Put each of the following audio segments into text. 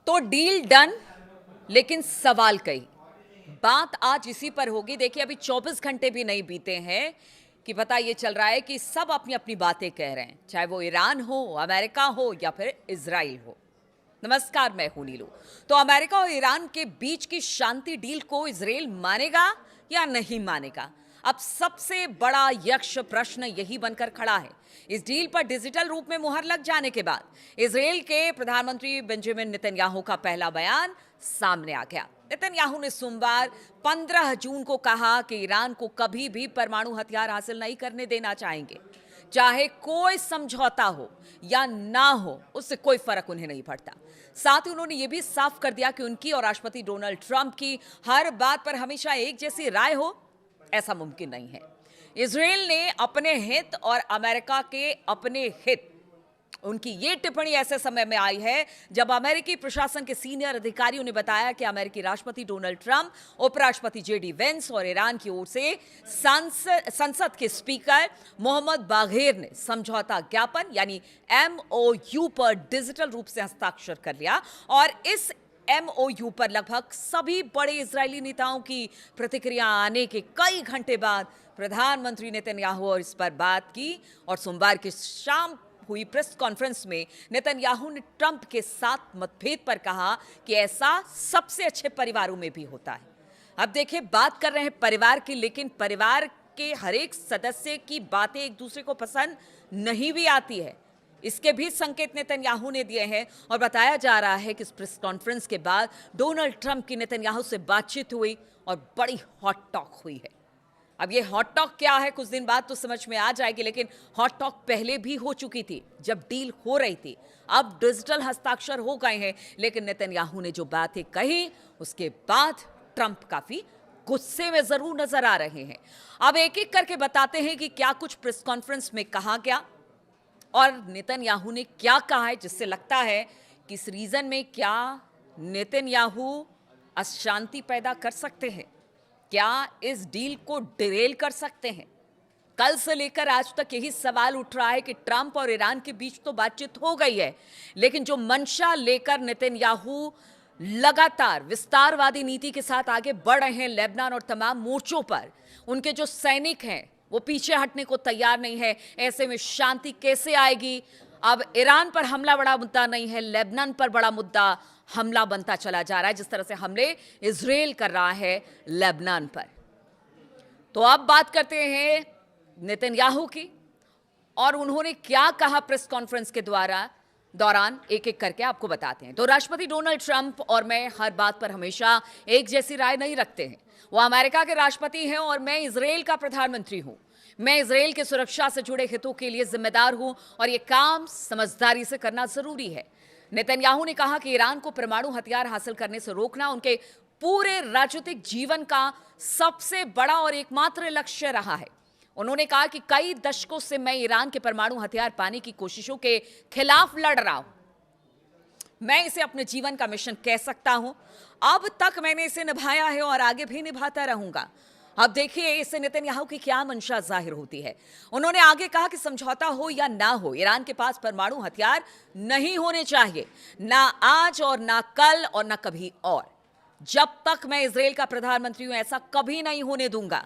तो deal done, लेकिन सवाल कई। बात आज इसी पर होगी। देखिए, अभी 24 घंटे भी नहीं बीते हैं कि पता ये चल रहा है कि सब अपनी अपनी बातें कह रहे हैं, चाहे वो ईरान हो, अमेरिका हो या फिर इजराइल हो। नमस्कार, मैं हूं नीलू। तो अमेरिका और ईरान के बीच की शांति डील को इजराइल मानेगा या नहीं मानेगा? अब सबसे बड़ा यक्ष प्रश्न यही बनकर खड़ा है। इस डील पर डिजिटल रूप में मुहर लग जाने के बाद इजराइल के प्रधानमंत्री बेंजामिन नेतन्याहू का पहला बयान सामने आ गया। नेतन्याहू ने सोमवार 15 जून को कहा कि ईरान को कभी भी परमाणु हथियार हासिल नहीं करने देना चाहेंगे, चाहे कोई समझौता हो या ना हो, उससे कोई फर्क उन्हें नहीं पड़ता। साथ ही उन्होंने यह भी साफ कर दिया कि उनकी और राष्ट्रपति डोनाल्ड ट्रंप की हर बात पर हमेशा एक जैसी राय हो, ऐसा मुमकिन नहीं है। इजराइल ने अपने हित और अमेरिका के अपने हित, उनकी ये टिप्पणी ऐसे समय में आई है जब अमेरिकी प्रशासन के सीनियर अधिकारियों ने बताया कि अमेरिकी राष्ट्रपति डोनाल्ड ट्रंप, उपराष्ट्रपति जेडी वेंस और ईरान की ओर से संसद के स्पीकर मोहम्मद बाघेर ने समझौता ज्ञापन यानी MOU पर डिजिटल रूप से हस्ताक्षर कर लिया। और इस MOU पर लगभग सभी बड़े इजरायली नेताओं की प्रतिक्रिया आने के कई घंटे बाद प्रधानमंत्री नेतन्याहू और इस पर बात की। और सोमवार की शाम हुई प्रेस कॉन्फ्रेंस में नेतन्याहू ने ट्रंप के साथ मतभेद पर कहा कि ऐसा सबसे अच्छे परिवारों में भी होता है। अब देखिए, बात कर रहे हैं परिवार की, लेकिन परिवार के हर एक सदस्य की बातें एक दूसरे को पसंद नहीं भी आती है। इसके भी संकेत नेतन्याहू ने दिए हैं और बताया जा रहा है कि इस प्रेस कॉन्फ्रेंस के बाद डोनाल्ड ट्रंप की नेतन्याहू से बातचीत हुई और बड़ी हॉट टॉक हुई है। अब ये हॉट टॉक क्या है, कुछ दिन बाद तो समझ में आ जाएगी, लेकिन हॉट टॉक पहले भी हो चुकी थी जब डील हो रही थी। अब डिजिटल हस्ताक्षर हो गए हैं, लेकिन नेतन्याहू ने जो बातें कही उसके बाद ट्रंप काफी गुस्से में जरूर नजर आ रहे हैं। अब एक एक करके बताते हैं कि क्या कुछ प्रेस कॉन्फ्रेंस में कहा गया और नेतन्याहू ने क्या कहा है, जिससे लगता है कि इस रीजन में क्या नेतन्याहू अशांति पैदा कर सकते हैं, क्या इस डील को डिरेल कर सकते हैं। कल से लेकर आज तक यही सवाल उठ रहा है कि ट्रंप और ईरान के बीच तो बातचीत हो गई है, लेकिन जो मंशा लेकर नेतन्याहू लगातार विस्तारवादी नीति के साथ आगे बढ़ रहे हैं लेबनान और तमाम मोर्चों पर, उनके जो सैनिक हैं वो पीछे हटने को तैयार नहीं है। ऐसे में शांति कैसे आएगी? अब ईरान पर हमला बड़ा मुद्दा नहीं है, लेबनान पर बड़ा मुद्दा हमला बनता चला जा रहा है, जिस तरह से हमले इजराइल कर रहा है लेबनान पर। तो अब बात करते हैं नेतन्याहू की और उन्होंने क्या कहा प्रेस कॉन्फ्रेंस के दौरान एक एक करके आपको बताते हैं। तो राष्ट्रपति डोनाल्ड ट्रंप और मैं हर बात पर हमेशा एक जैसी राय नहीं रखते हैं। वो अमेरिका के राष्ट्रपति हैं और मैं इजराइल का प्रधानमंत्री हूं। मैं इजराइल की सुरक्षा से जुड़े हितों के लिए जिम्मेदार हूं और यह काम समझदारी से करना जरूरी है। नेतन्याहू ने कहा कि ईरान को परमाणु हथियार हासिल करने से रोकना उनके पूरे राजनीतिक जीवन का सबसे बड़ा और एकमात्र लक्ष्य रहा है। उन्होंने कहा कि कई दशकों से मैं ईरान के परमाणु हथियार पाने की कोशिशों के खिलाफ लड़ रहा हूं। मैं इसे अपने जीवन का मिशन कह सकता हूं। अब तक मैंने इसे निभाया है और आगे भी निभाता रहूंगा। अब देखिए इससे नेतन्याहू की क्या मंशा जाहिर होती है। उन्होंने आगे कहा कि समझौता हो या ना हो, ईरान के पास परमाणु हथियार नहीं होने चाहिए, ना आज और ना कल और ना कभी और। जब तक मैं इजराइल का प्रधानमंत्री हूं ऐसा कभी नहीं होने दूंगा।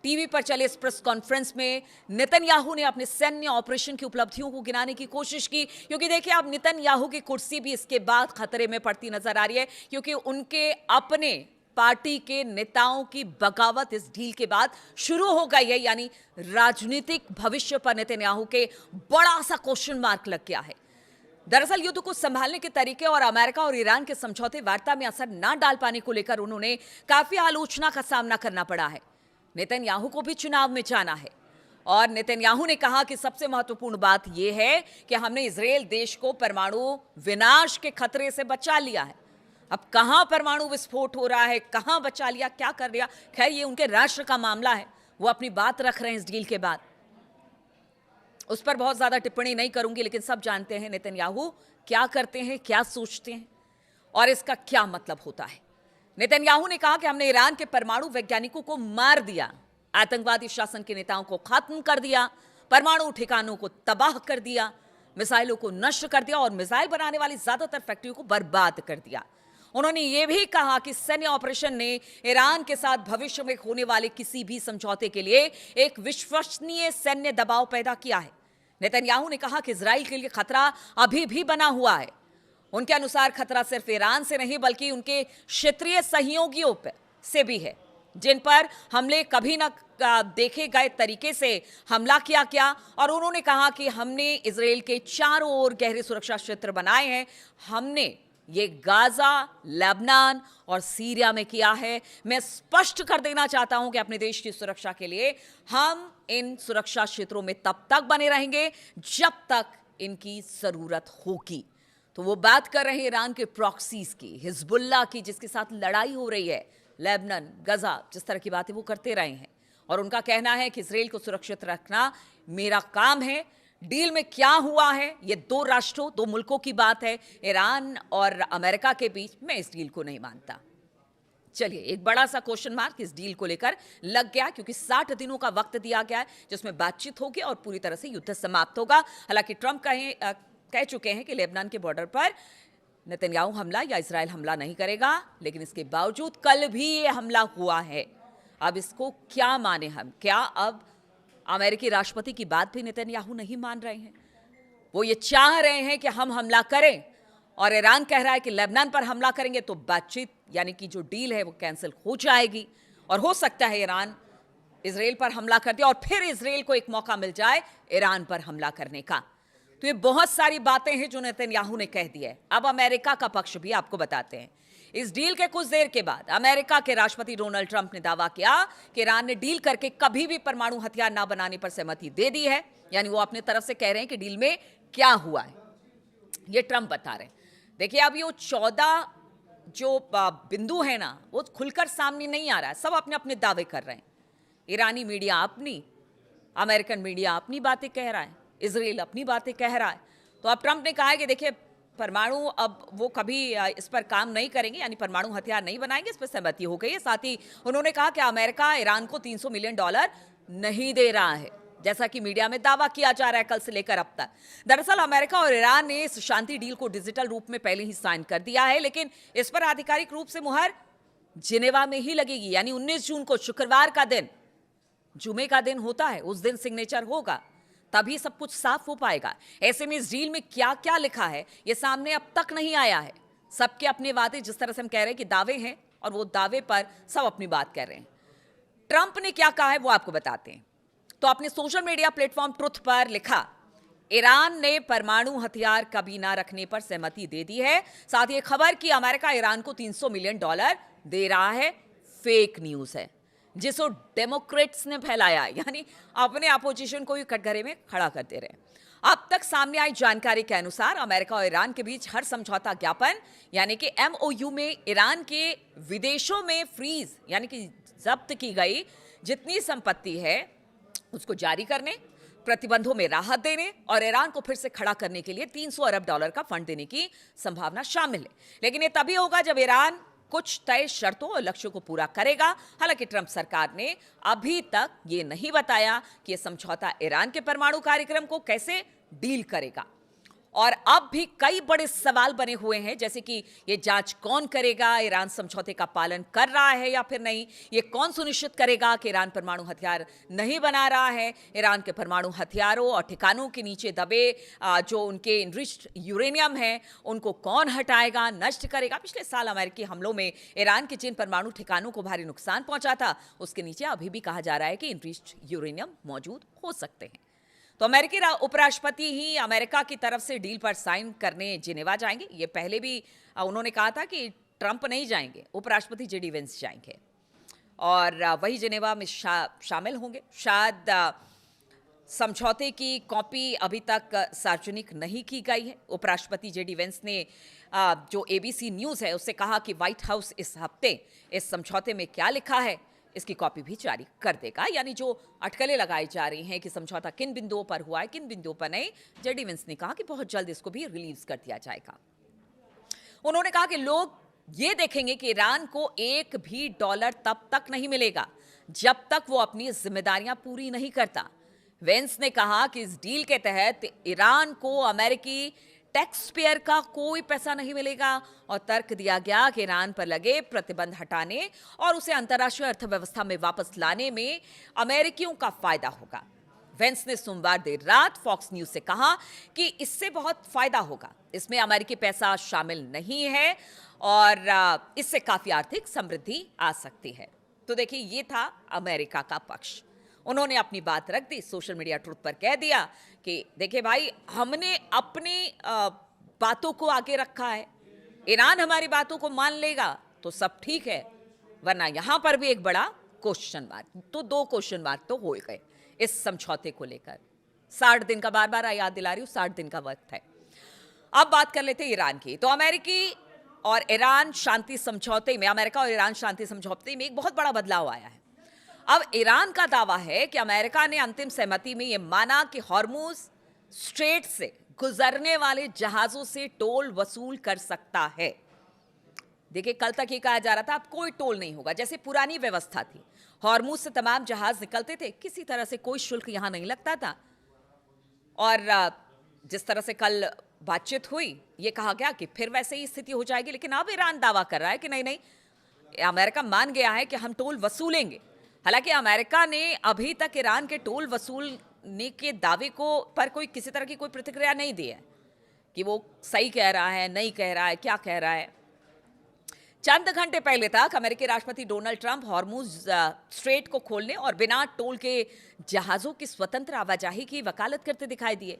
टीवी पर चले इस प्रेस कॉन्फ्रेंस में नेतन्याहू ने अपने सैन्य ऑपरेशन की उपलब्धियों को गिनाने की कोशिश की, क्योंकि देखिए अब नेतन्याहू की कुर्सी भी इसके बाद खतरे में पड़ती नजर आ रही है, क्योंकि उनके अपने पार्टी के नेताओं की बगावत इस डील के बाद शुरू हो गई है। यानी राजनीतिक भविष्य पर नेतन्याहू के बड़ा सा क्वेश्चन मार्क लग गया है। दरअसल युद्ध को संभालने के तरीके और अमेरिका और ईरान के समझौते वार्ता में असर न डाल पाने को लेकर उन्होंने काफी आलोचना का सामना करना पड़ा है। नेतन्याहू को भी चुनाव में जाना है और नेतन्याहू ने कहा कि सबसे महत्वपूर्ण बात यह है कि हमने इजराइल देश को परमाणु विनाश के खतरे से बचा लिया है। अब कहां परमाणु विस्फोट हो रहा है, कहां बचा लिया, क्या कर लिया, खैर ये उनके राष्ट्र का मामला है, वो अपनी बात रख रहे हैं इस डील के बाद। उस पर बहुत ज्यादा टिप्पणी नहीं करूंगी, लेकिन सब जानते हैं नेतन्याहू क्या करते हैं, क्या सोचते हैं और इसका क्या मतलब होता है। नेतन्याहू ने कहा कि हमने ईरान के परमाणु वैज्ञानिकों को मार दिया, आतंकवादी शासन के नेताओं को खत्म कर दिया, परमाणु ठिकानों को तबाह कर दिया, मिसाइलों को नष्ट कर दिया और मिसाइल बनाने वाली ज्यादातर फैक्ट्रियों को बर्बाद कर दिया। उन्होंने यह भी कहा कि सैन्य ऑपरेशन ने ईरान के साथ भविष्य में होने वाले किसी भी समझौते के लिए एक विश्वसनीय सैन्य दबाव पैदा किया है। नेतन्याहू ने कहा कि इजराइल के लिए खतरा अभी भी बना हुआ है। उनके अनुसार खतरा सिर्फ ईरान से नहीं बल्कि उनके क्षेत्रीय सहयोगियों से भी है, जिन पर हमले कभी न देखे गए तरीके से हमला किया गया। और उन्होंने कहा कि हमने इजराइल के चारों ओर गहरे सुरक्षा क्षेत्र बनाए हैं। हमने ये गाजा, लेबनान और सीरिया में किया है। मैं स्पष्ट कर देना चाहता हूं कि अपने देश की सुरक्षा के लिए हम इन सुरक्षा क्षेत्रों में तब तक बने रहेंगे जब तक इनकी जरूरत होगी। तो वो बात कर रहे हैं ईरान के प्रॉक्सीज की, हिजबुल्लाह की, जिसके साथ लड़ाई हो रही है, लेबनान, गजा, जिस तरह की बातें वो करते रहे हैं। और उनका कहना है कि इजराइल को सुरक्षित रखना मेरा काम है। डील में क्या हुआ है, ये दो राष्ट्रों, दो मुल्कों की बात है, ईरान और अमेरिका के बीच। मैं इस डील को नहीं मानता। चलिए, एक बड़ा सा क्वेश्चन मार्क इस डील को लेकर लग गया, क्योंकि 60 दिनों का वक्त दिया गया है जिसमें बातचीत होगी और पूरी तरह से युद्ध समाप्त होगा। हालांकि ट्रंप कह चुके हैं कि लेबनान के बॉर्डर पर नेतन्याहू हमला या इजराइल हमला नहीं करेगा, लेकिन इसके बावजूद कल भी ये हमला हुआ है। अब इसको क्या माने हम? क्या अब अमेरिकी राष्ट्रपति की बात भी नेतन्याहू नहीं मान रहे हैं? वो ये चाह रहे हैं कि हम हमला करें और ईरान कह रहा है कि लेबनान पर हमला करेंगे तो बातचीत यानी कि जो डील है वो कैंसिल हो जाएगी और हो सकता है ईरान इजराइल पर हमला कर दे और फिर इजराइल को एक मौका मिल जाए ईरान पर हमला करने का। तो ये बहुत सारी बातें हैं जो नेतन्याहू ने कह दी है। अब अमेरिका का पक्ष भी आपको बताते हैं। इस डील के कुछ देर के बाद अमेरिका के राष्ट्रपति डोनाल्ड ट्रंप ने दावा किया कि ईरान ने डील करके कभी भी परमाणु हथियार ना बनाने पर सहमति दे दी है। यानी वो अपनी तरफ से कह रहे हैं कि डील में क्या हुआ है, ये ट्रंप बता रहे हैं। देखिए, अब ये 14 जो बिंदु है ना, वो खुलकर सामने नहीं आ रहा है। सब अपने अपने दावे कर रहे हैं। ईरानी मीडिया अपनी, अमेरिकन मीडिया अपनी बातें कह रहा है, इजराइल अपनी बातें कह रहा है। तो अब ट्रंप ने कहा है कि देखिए, परमाणु अब वो कभी इस पर काम नहीं करेंगे, यानी परमाणु हथियार नहीं बनाएंगे, इस पर सहमति हो गई है। साथ ही उन्होंने कहा कि अमेरिका ईरान को $300 मिलियन नहीं दे रहा है, जैसा कि मीडिया में दावा किया जा रहा है कल से लेकर अब तक। दरअसल अमेरिका और ईरान ने इस शांति डील को डिजिटल रूप में पहले ही साइन कर दिया है, लेकिन इस पर आधिकारिक रूप से मुहर जिनेवा में ही लगेगी। यानी 19 जून को, शुक्रवार का दिन, जुमे का दिन होता है, उस दिन सिग्नेचर होगा, तभी सब कुछ साफ हो पाएगा। ऐसे में इस डील में क्या क्या लिखा है ये सामने अब तक नहीं आया है। सबके अपने वादे, जिस तरह से हम कह रहे हैं कि दावे हैं, और वो दावे पर सब अपनी बात कर रहे हैं। ट्रंप ने क्या कहा है वो आपको बताते हैं। तो अपने सोशल मीडिया प्लेटफॉर्म ट्रुथ पर लिखा, ईरान ने परमाणु हथियार कभी ना रखने पर सहमति दे दी है। साथ ही खबर कि अमेरिका ईरान को $300 मिलियन दे रहा है, फेक न्यूज है जिसको डेमोक्रेट्स ने फैलाया, यानी अपने अपोजिशन को भी कटघरे में खड़ा कर दे रहे हैं। अब तक सामने आई जानकारी के अनुसार अमेरिका और ईरान के बीच हर समझौता ज्ञापन यानी कि MOU में ईरान के विदेशों में फ्रीज यानी कि जब्त की गई जितनी संपत्ति है उसको जारी करने, प्रतिबंधों में राहत देने और ईरान को फिर से खड़ा करने के लिए $300 अरब का फंड देने की संभावना शामिल है। लेकिन ये तभी होगा जब ईरान कुछ तय शर्तों और लक्ष्यों को पूरा करेगा। हालांकि ट्रंप सरकार ने अभी तक ये नहीं बताया कि यह समझौता ईरान के परमाणु कार्यक्रम को कैसे डील करेगा। और अब भी कई बड़े सवाल बने हुए हैं, जैसे कि ये जांच कौन करेगा, ईरान समझौते का पालन कर रहा है या फिर नहीं, ये कौन सुनिश्चित करेगा कि ईरान परमाणु हथियार नहीं बना रहा है, ईरान के परमाणु हथियारों और ठिकानों के नीचे दबे जो उनके इनरिच्ड यूरेनियम है उनको कौन हटाएगा, नष्ट करेगा। पिछले साल अमेरिकी हमलों में ईरान के जिन परमाणु ठिकानों को भारी नुकसान पहुंचा था उसके नीचे अभी भी कहा जा रहा है कि इनरिच्ड यूरेनियम मौजूद हो सकते हैं। तो अमेरिकी उपराष्ट्रपति ही अमेरिका की तरफ से डील पर साइन करने जिनेवा जाएंगे। ये पहले भी उन्होंने कहा था कि ट्रंप नहीं जाएंगे, उपराष्ट्रपति जेडी वेंस जाएंगे और वही जिनेवा में शामिल होंगे। शायद समझौते की कॉपी अभी तक सार्वजनिक नहीं की गई है। उपराष्ट्रपति जेडी वेंस ने जो ABC न्यूज़ है उससे कहा कि व्हाइट हाउस इस हफ्ते इस समझौते में क्या लिखा है इसकी कॉपी भी जारी कर देगा। यानी जो अटकलें लगाई जा रही हैं कि समझौता किन बिंदुओं पर हुआ है, किन बिंदुओं पर नहीं, जेडी वेंस ने कहा कि बहुत जल्द इसको भी रिलीज कर दिया जाएगा। उन्होंने कहा कि लोग ये देखेंगे कि ईरान को $1 भी तब तक नहीं मिलेगा जब तक वो अपनी जिम्मेदारियां पूरी नहीं करता। वेंस ने कहा कि इस डील के तहत ईरान को अमेरिकी टैक्स पेयर का कोई पैसा नहीं मिलेगा और तर्क दिया गया कि ईरान पर लगे प्रतिबंध हटाने और उसे अंतर्राष्ट्रीय अर्थव्यवस्था में वापस लाने में अमेरिकियों का फायदा होगा। वेंस ने सोमवार देर रात फॉक्स न्यूज से कहा कि इससे बहुत फायदा होगा, इसमें अमेरिकी पैसा शामिल नहीं है और इससे काफी आर्थिक समृद्धि आ सकती है। तो देखिए, ये था अमेरिका का पक्ष। उन्होंने अपनी बात रख दी, सोशल मीडिया ट्रुथ पर कह दिया कि देखिए भाई, हमने अपनी बातों को आगे रखा है, ईरान हमारी बातों को मान लेगा तो सब ठीक है, वरना यहां पर भी एक बड़ा क्वेश्चन मार्क। तो 2 क्वेश्चन मार्क तो हो गए इस समझौते को लेकर। 60 दिन का, बार बार याद दिला रही हूं, 60 दिन का वक्त है। अब बात कर लेते हैं ईरान की। तो अमेरिकी और ईरान शांति समझौते में, अमेरिका और ईरान शांति समझौते में एक बहुत बड़ा बदलाव आया है। अब ईरान का दावा है कि अमेरिका ने अंतिम सहमति में यह माना कि हॉर्मुज स्ट्रेट से गुजरने वाले जहाजों से टोल वसूल कर सकता है। देखिए, कल तक ये कहा जा रहा था अब कोई टोल नहीं होगा, जैसे पुरानी व्यवस्था थी। हॉर्मुज से तमाम जहाज निकलते थे, किसी तरह से कोई शुल्क यहां नहीं लगता था। और जिस तरह से कल बातचीत हुई, ये कहा गया कि फिर वैसे ही स्थिति हो जाएगी। लेकिन अब ईरान दावा कर रहा है कि नहीं नहीं, अमेरिका मान गया है कि हम टोल वसूलेंगे। हालांकि अमेरिका ने अभी तक ईरान के टोल वसूलने के दावे को पर कोई किसी तरह की कोई प्रतिक्रिया नहीं दी है कि वो सही कह रहा है, नहीं कह रहा है, क्या कह रहा है। चंद घंटे पहले तक अमेरिकी राष्ट्रपति डोनाल्ड ट्रंप हॉर्मुज स्ट्रेट को खोलने और बिना टोल के जहाजों की स्वतंत्र आवाजाही की वकालत करते दिखाई दिए।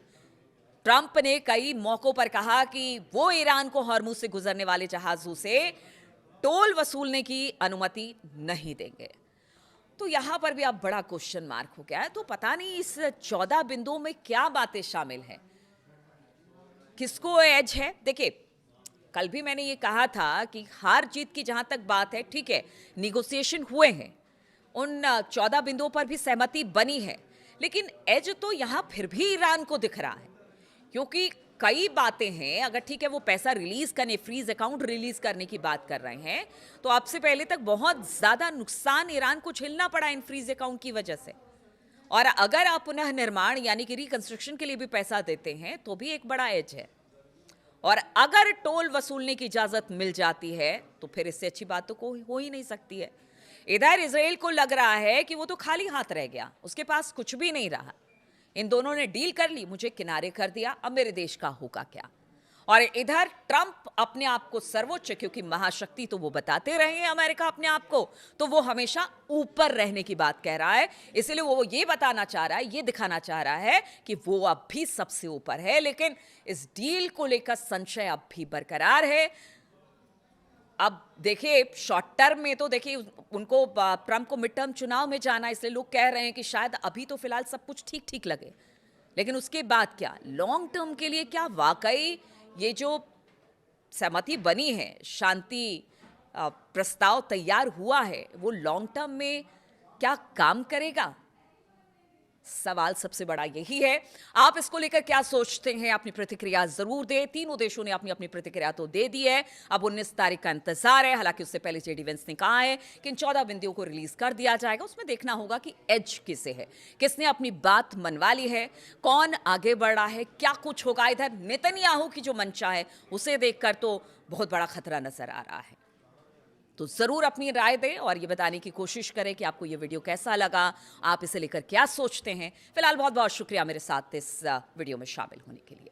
ट्रंप ने कई मौकों पर कहा कि वो ईरान को हॉर्मुज से गुजरने वाले जहाजों से टोल वसूलने की अनुमति नहीं देंगे। तो यहां पर भी अब बड़ा क्वेश्चन मार्क हो गया है। तो पता नहीं इस 14 बिंदुओं में क्या बातें शामिल हैं, किसको एज है। देखिए, कल भी मैंने ये कहा था कि हार जीत की जहां तक बात है, ठीक है, निगोशिएशन हुए हैं, उन 14 बिंदुओं पर भी सहमति बनी है, लेकिन एज तो यहां फिर भी ईरान को दिख रहा है। क्योंकि कई बातें हैं, अगर ठीक है वो पैसा रिलीज करने, फ्रीज अकाउंट रिलीज करने की बात कर रहे हैं, तो अब से पहले तक बहुत ज्यादा नुकसान ईरान को झेलना पड़ा इन फ्रीज अकाउंट की वजह से। और अगर आप पुनः निर्माण यानी कि रिकंस्ट्रक्शन के लिए भी पैसा देते हैं तो भी एक बड़ा एज है। और अगर टोल वसूलने की इजाजत मिल जाती है तो फिर इससे अच्छी बात तो कोई हो ही नहीं सकती है। इधर इजराइल को लग रहा है कि वो तो खाली हाथ रह गया, उसके पास कुछ भी नहीं रहा। इन दोनों ने डील कर ली, मुझे किनारे कर दिया, अब मेरे देश का होगा क्या। और इधर ट्रंप अपने आप को सर्वोच्च, क्योंकि महाशक्ति तो वो बताते रहे हैं अमेरिका अपने आप को, तो वो हमेशा ऊपर रहने की बात कह रहा है। इसलिए वो ये बताना चाह रहा है, ये दिखाना चाह रहा है कि वो अब भी सबसे ऊपर है। लेकिन इस डील को लेकर संशय अब भी बरकरार है। अब देखिए, शॉर्ट टर्म में तो देखिए उनको, ट्रंप को मिड टर्म चुनाव में जाना, इसलिए लोग कह रहे हैं कि शायद अभी तो फिलहाल सब कुछ ठीक ठीक लगे, लेकिन उसके बाद क्या, लॉन्ग टर्म के लिए क्या वाकई ये जो सहमति बनी है, शांति प्रस्ताव तैयार हुआ है, वो लॉन्ग टर्म में क्या काम करेगा? सवाल सबसे बड़ा यही है। आप इसको लेकर क्या सोचते हैं? अपनी प्रतिक्रिया जरूर दें। तीनों देशों ने अपनी अपनी प्रतिक्रिया तो दे दी है, अब 19 तारीख का इंतजार है। हालांकि उससे पहले जेडी वेंस ने कहा है कि इन 14 बिंदुओं को रिलीज कर दिया जाएगा। उसमें देखना होगा कि एज किसे है, किसने अपनी बात मनवा ली है, कौन आगे बढ़ रहा है, क्या कुछ होगा। इधर नेतन्याहू की जो मंशा है उसे देखकर तो बहुत बड़ा खतरा नजर आ रहा है। तो जरूर अपनी राय दें और ये बताने की कोशिश करें कि आपको ये वीडियो कैसा लगा, आप इसे लेकर क्या सोचते हैं। फिलहाल बहुत बहुत शुक्रिया मेरे साथ इस वीडियो में शामिल होने के लिए।